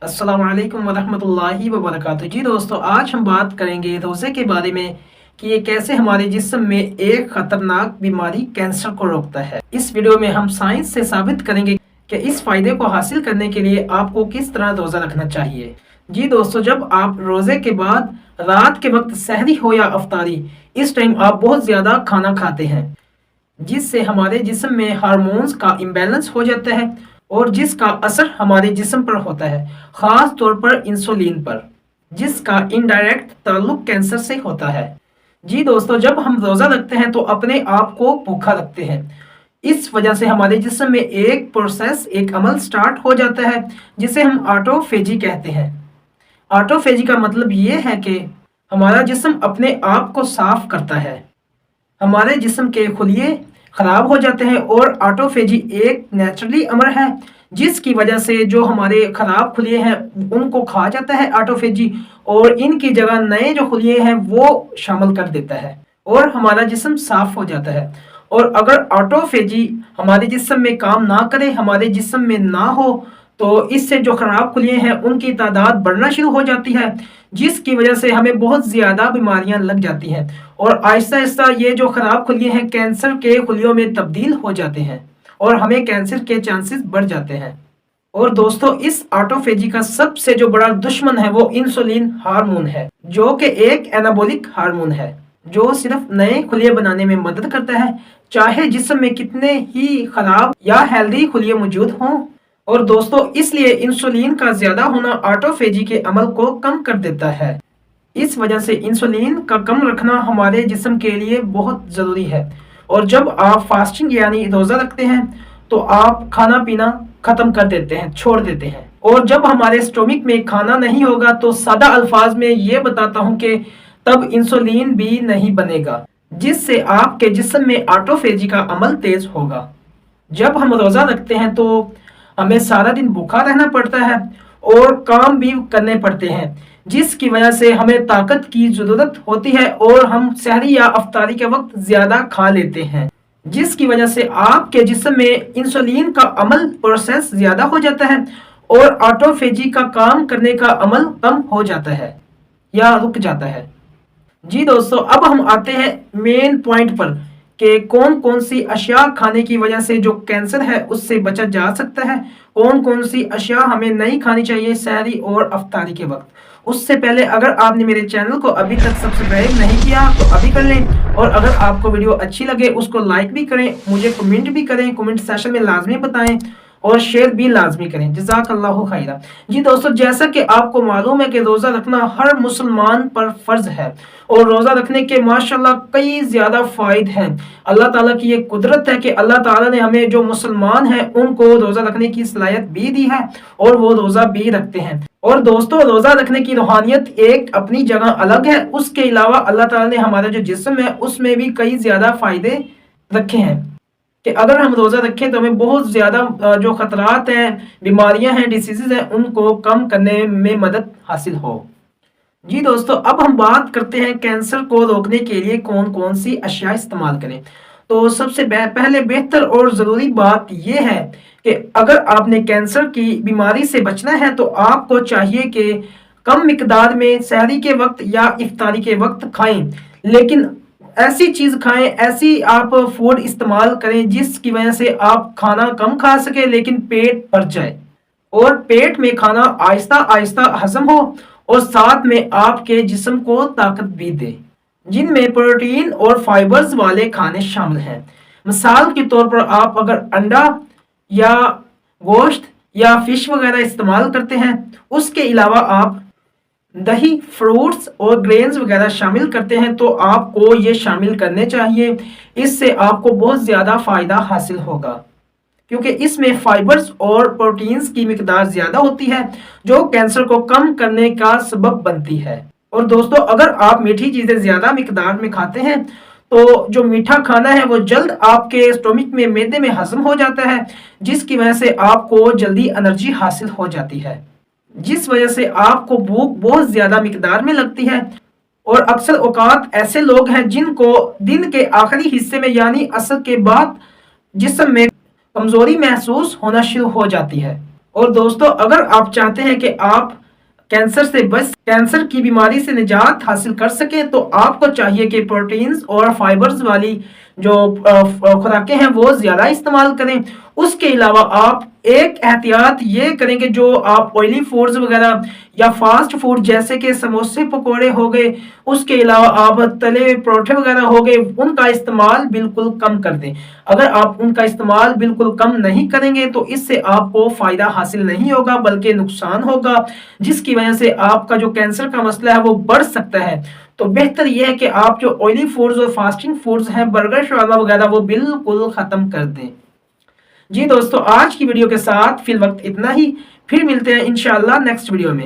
अस्सलाम वालेकुम वरहमतुल्लाहि वबरकातुहू। जी दोस्तों, आज हम बात करेंगे रोज़े के बारे में कि ये कैसे हमारे जिस्म में एक ख़तरनाक बीमारी कैंसर को रोकता है। इस वीडियो में हम साइंस से साबित करेंगे कि इस फ़ायदे को हासिल करने के लिए आपको किस तरह रोज़ा रखना चाहिए। जी दोस्तों, जब आप रोज़े के बाद रात के वक्त सहरी हो या अफ्तारी, इस टाइम आप बहुत ज़्यादा खाना खाते हैं, जिससे हमारे जिस्म में हार्मोन्स का इम्बैलेंस हो जाता है और जिसका असर हमारे जिस्म पर होता है, ख़ास तौर पर इंसुलिन पर, जिसका इनडायरेक्ट ताल्लुक कैंसर से होता है। जी दोस्तों, जब हम रोज़ा रखते हैं तो अपने आप को भूखा रखते हैं। इस वजह से हमारे जिस्म में एक प्रोसेस, एक अमल स्टार्ट हो जाता है जिसे हम ऑटोफेजी कहते हैं। ऑटोफेजी का मतलब ये है कि हमारा जिस्म अपने आप को साफ करता है। हमारे जिस्म के खुलिये खराब हो जाते हैं और ऑटोफेजी एक नेचुरली अमर है जिसकी वजह से जो हमारे खराब खुलिये हैं उनको खा जाता है ऑटोफेजी, और इनकी जगह नए जो खुलिये हैं वो शामिल कर देता है और हमारा जिस्म साफ हो जाता है। और अगर ऑटोफेजी हमारे जिस्म में काम ना करे, हमारे जिस्म में ना हो, तो इससे जो खराब खुलिये हैं उनकी तादाद बढ़ना शुरू हो जाती है, जिसकी वजह से हमें बहुत ज़्यादा बीमारियां लग जाती हैं और आहिस्ता आहिस्ता ये जो खराब खुलिये हैं कैंसर के खुलियों में तब्दील हो जाते हैं और हमें कैंसर के चांसेस बढ़ जाते हैं। और दोस्तों, इस ऑटोफेजी का सबसे जो बड़ा दुश्मन है वो इंसुलिन हार्मोन है, जो कि एक एनाबॉलिक हार्मोन है जो सिर्फ नए खुलिये बनाने में मदद करता है, चाहे जिस्म में कितने ही खराब या हेल्दी खुलिये मौजूद हों। और दोस्तों, इसलिए इंसुलिन का ज्यादा होना ऑटोफेजी के अमल को कम कर देता है। इस वजह से इंसुलिन का कम रखना हमारे जिस्म के लिए बहुत ज़रूरी है। और जब आप फास्टिंग यानी रोज़ा रखते हैं तो आप खाना पीना ख़त्म कर देते हैं, छोड़ देते हैं। और जब हमारे स्टोमिक में खाना नहीं होगा तो सादा अल्फाज में ये बताता हूँ कि तब इंसुलिन भी नहीं बनेगा, जिससे आपके जिस्म में ऑटोफेजी का अमल तेज़ होगा। जब हम रोज़ा रखते हैं तो हमें सारा दिन भूखा रहना पड़ता है और काम भी करने पड़ते हैं, जिसकी वजह से हमें ताकत की ज़रूरत होती है और हम सहरी या अफ्तारी के वक्त ज़्यादा खा लेते हैं, जिसकी वजह से आपके जिस्म में इंसुलिन का अमल प्रोसेस ज़्यादा हो जाता है और ऑटोफेजी का काम करने का अमल कम हो जाता है या रुक जाता है। जी दोस्तों, अब हम आते हैं मेन पॉइंट पर कि कौन कौन सी अशिया खाने की वजह से जो कैंसर है उससे बचा जा सकता है, कौन कौन सी अशिया हमें नहीं खानी चाहिए सहरी और अफ्तारी के वक्त। उससे पहले अगर आपने मेरे चैनल को अभी तक सब्सक्राइब नहीं किया तो अभी कर लें, और अगर आपको वीडियो अच्छी लगे उसको लाइक भी करें, मुझे कमेंट भी करें, कमेंट सेशन में लाजमी बताएं और शेयर भी लाजमी करें। जज़ाकल्लाहु खैरा। जी दोस्तों, जैसा कि आपको मालूम है कि रोज़ा रखना हर मुसलमान पर फ़र्ज़ है और रोज़ा रखने के माशाल्लाह कई ज़्यादा फ़ायदे हैं। अल्लाह ताला की ये कुदरत है कि अल्लाह ताला ने हमें जो मुसलमान हैं उनको रोज़ा रखने की सलाहियत भी दी है और वो रोज़ा भी रखते हैं। और दोस्तों, रोज़ा रखने की रूहानियत एक अपनी जगह अलग है। उसके अलावा अल्लाह ताला ने हमारा जो जिस्म है उसमें भी कई ज़्यादा फ़ायदे रखे हैं कि अगर हम रोज़ा रखें तो हमें बहुत ज़्यादा जो ख़तरात हैं, बीमारियां हैं, डिसीज़ हैं, उनको कम करने में मदद हासिल हो। जी दोस्तों, अब हम बात करते हैं कैंसर को रोकने के लिए कौन कौन सी अशिया इस्तेमाल करें। तो सबसे पहले बेहतर और ज़रूरी बात यह है कि अगर आपने कैंसर की बीमारी से बचना है तो आपको चाहिए कि कम मिकदार में सहरी के वक्त या इफ्तारी के वक्त खाएं, लेकिन ऐसी चीज़ खाएं, ऐसी आप फूड इस्तेमाल करें जिसकी वजह से आप खाना कम खा सके लेकिन पेट भर जाए और पेट में खाना आहिस्ता आहिस्ता हजम हो और साथ में आपके जिस्म को ताकत भी दे, जिनमें प्रोटीन और फाइबर्स वाले खाने शामिल हैं। मिसाल के तौर पर आप अगर अंडा या गोश्त या फिश वगैरह इस्तेमाल करते हैं, उसके अलावा आप दही, फ्रूट्स और ग्रेन्स वगैरह शामिल करते हैं तो आपको ये शामिल करने चाहिए। इससे आपको बहुत ज़्यादा फ़ायदा हासिल होगा क्योंकि इसमें फाइबर्स और प्रोटीन्स की मिकदार ज़्यादा होती है जो कैंसर को कम करने का सबब बनती है। और दोस्तों, अगर आप मीठी चीज़ें ज़्यादा मिकदार में खाते हैं तो जो मीठा खाना है वो जल्द आपके स्टोमिक में, मैदे में हजम हो जाता है, जिसकी वजह से आपको जल्दी एनर्जी हासिल हो जाती है, जिस वजह से आपको भूख बहुत ज़्यादा मिकदार में लगती है। और अक्सर औकात ऐसे लोग हैं जिनको दिन के आखिरी हिस्से में यानी असर के बाद जिस्म में कमज़ोरी महसूस होना शुरू हो जाती है اور دوستوں اگر آپ چاہتے ہیں کہ آپ کینسر کی بیماری سے نجات حاصل کر سکیں تو آپ کو چاہیے کہ پروٹینز اور فائبرز والی جو خوراکیں ہیں وہ زیادہ استعمال کریں۔ اس کے علاوہ آپ ایک احتیاط یہ کریں کہ جو آپ آئلی فوڈز وغیرہ یا فاسٹ فوڈ جیسے کہ سموسے پکوڑے ہو گئے، اس کے علاوہ آپ تلے ہوئے پروٹھے وغیرہ ہو گئے، ان کا استعمال بالکل کم کر دیں۔ اگر آپ ان کا استعمال بالکل کم نہیں کریں گے تو اس سے آپ کو فائدہ حاصل نہیں ہوگا بلکہ نقصان ہوگا، جس کی وجہ سے آپ کا جو کینسر کا مسئلہ ہے وہ بڑھ سکتا ہے۔ تو بہتر یہ ہے کہ آپ جو آئلی فوڈز اور فاسٹنگ فوڈز ہیں، برگر شورما وغیرہ، وہ بالکل ختم کر دیں۔ جی دوستو، آج کی ویڈیو کے ساتھ فی الوقت اتنا ہی، پھر ملتے ہیں انشاءاللہ نیکسٹ ویڈیو میں۔